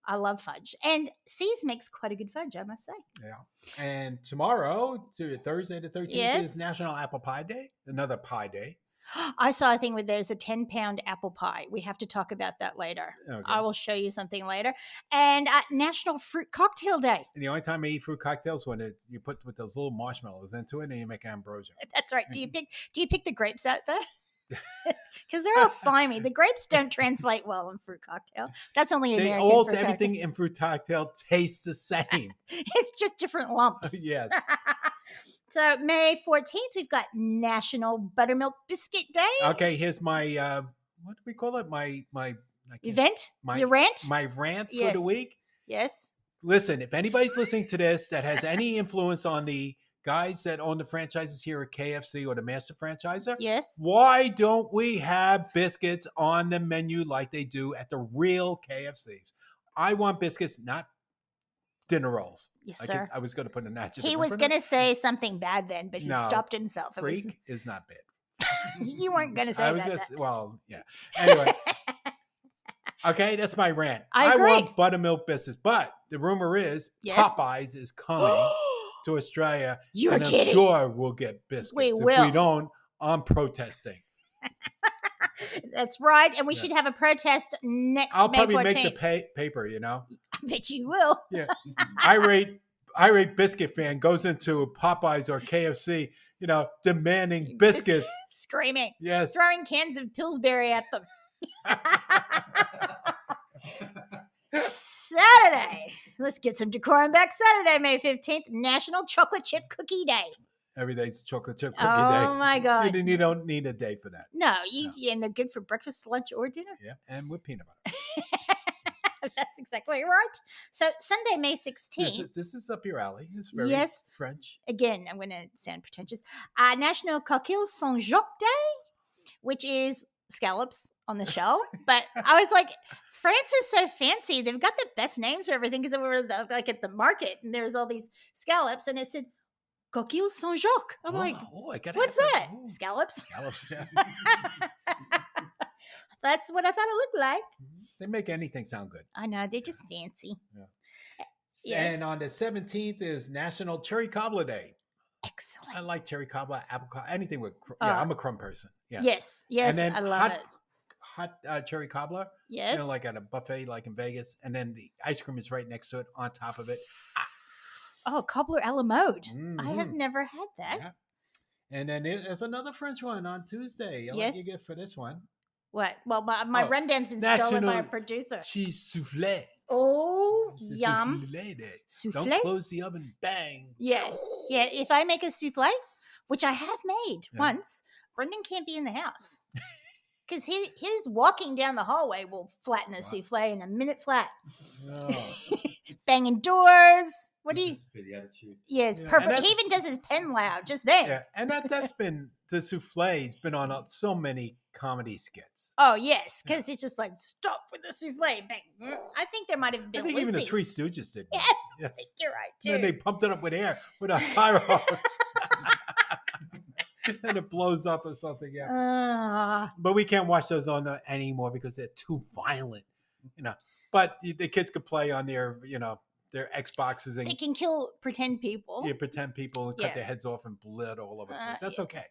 I love fudge. And C's makes quite a good fudge, I must say. Yeah. And tomorrow, Thursday the 13th, is National Apple Pie Day. Another pie day. I saw a thing where there's a 10-pound apple pie. We have to talk about that later. Okay. I will show you something later. And National Fruit Cocktail Day. And the only time I eat fruit cocktails when you put with those little marshmallows into it and you make ambrosia. That's right. Do you pick the grapes out there? Because they're all slimy. The grapes don't translate well in fruit cocktail. That's only American. Everything in fruit cocktail tastes the same. It's just different lumps. Yes. So May 14th, we've got National Buttermilk Biscuit Day. Okay, here's my what do we call it? My event? Your rant? My rant for the week. Yes. Listen, if anybody's listening to this that has any influence on the guys that own the franchises here at KFC or the master franchisor, yes, why don't we have biscuits on the menu like they do at the real KFCs? I want biscuits, not dinner rolls. Yes, sir. I was going to put an adjective. He was going to say something bad then, but he stopped himself. Freak is not bad. You weren't going to say that. Well, yeah. Anyway. Okay, that's my rant. I want buttermilk biscuits, but the rumor is Popeyes is coming to Australia. You're kidding. I'm sure we'll get biscuits. If we don't, I'm protesting. That's right, and we should have a protest next May 14th. I'll probably make the paper, I bet you will. Yeah. irate biscuit fan goes into Popeyes or KFC, demanding biscuits. Screaming. Yes. Throwing cans of Pillsbury at them. Saturday. Let's get some decorum back. Saturday, May 15th, National Chocolate Chip Cookie Day. Every day's chocolate chip cookie day. Oh my God. You don't need a day for that. No, and they're good for breakfast, lunch, or dinner. Yeah, and with peanut butter. That's exactly right. So Sunday, May 16th. This is up your alley. It's very French. Again, I'm going to sound pretentious. National Coquille Saint-Jacques Day, which is scallops on the shell. But I was like, France is so fancy. They've got the best names for everything because we were at the market and there's all these scallops. And it said, Coquille Saint-Jacques. I'm like, I gotta what's have that? Ooh, Scallops? scallops, yeah. That's what I thought it looked like. They make anything sound good. I know, they're just fancy. Yeah. Yes. And on the 17th is National Cherry Cobbler Day. Excellent. I like cherry cobbler, apple cobbler, anything with. Oh. I'm a crumb person. Yeah. Yes, And then I love it. hot cherry cobbler. Yes. You know, like at a buffet, like in Vegas, and then the ice cream is right next to it, on top of it. Oh, cobbler a la mode. I have Mhm. never had that. Yeah. And then there's another French one on Tuesday. I'll let you Yes. get for this one. What? Well, my rundown's been stolen by a National producer. Cheese souffle. Oh, It's a yum. souffle day. Souffle? Don't close the oven. Bang. Yeah. Yeah, if I make a souffle, which I have made Yeah. once, Brendan can't be in the house. Because his walking down the hallway will flatten a souffle in a minute flat. Oh. Banging doors. What do you... Just for the attitude. Yes, Yeah, perfect. and He even does his pen loud just there. Yeah, and that's been the souffle's been on so many comedy skits. Oh, yes, because it's just like, stop with the souffle. Bang. I think there might have I been think even the Lizzie. Three Stooges did. one. Yes, I Yes. think you're right, And then they too. pumped it up with air with a fire hose. And it blows up or something. Yeah. Ah, But we can't watch those on anymore because they're too violent. But the kids could play on their their Xboxes and they can kill pretend people. pretend people and cut Yeah. their heads off and blood all over the place. That's yeah. okay.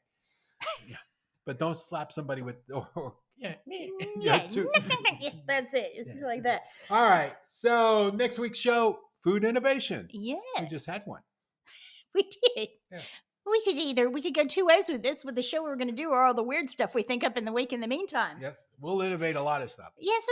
Yeah. But don't slap somebody with Yeah, too. that's it. It's Yeah. like that. All right. So next week's show, food innovation. Yes. We just had one. We did. Yeah. We could go two ways with this, with the show we're going to do, or all the weird stuff we think up in the week in the meantime. Yes. We'll innovate a lot of stuff. Yeah, so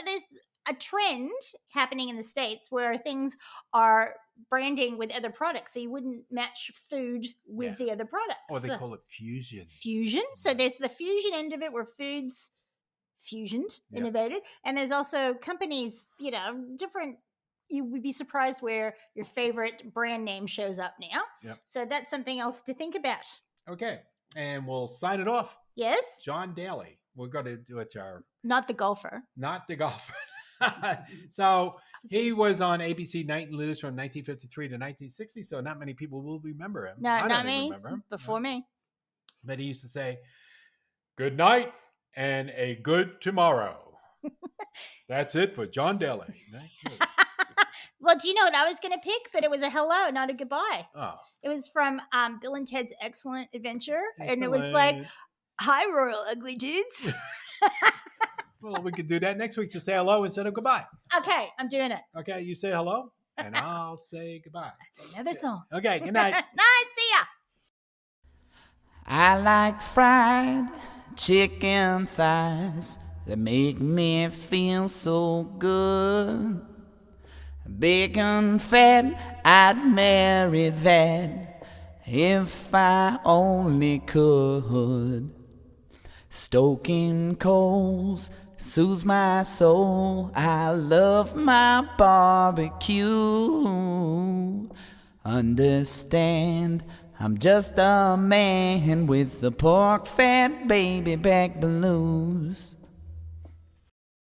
there's a trend happening in the States where things are branding with other products. So you wouldn't match food with the other products. Or they call it fusion. Fusion. So there's the fusion end of it where foods fusioned, Yeah. innovated. And there's also companies, different. You would be surprised where your favorite brand name shows up now. Yep. So that's something else to think about. Okay. And we'll sign it off. Yes? John Daly. We're going to do it to our, Not the golfer. not the golfer. So he was on ABC Night and News from 1953 to 1960. So not many people will remember him. No, I don't not even me. remember him. Before me. But he used to say, "Good night and a good tomorrow." That's it for John Daly. Well, do you know what I was going to pick? But it was a hello, not a goodbye. Oh, It was from Bill and Ted's Excellent Adventure. And it was like, excellent. hi, Royal Ugly Dudes. Well, we could do that next week to say hello instead of goodbye. Okay, I'm doing it. Okay, you say hello and I'll say goodbye. It's another song. Okay, good night. Night, see ya. I like fried chicken thighs that make me feel so good. Bacon fat, I'd marry that if I only could. Stoking coals soothes my soul. I love my barbecue. Understand, I'm just a man with the pork fat baby back blues.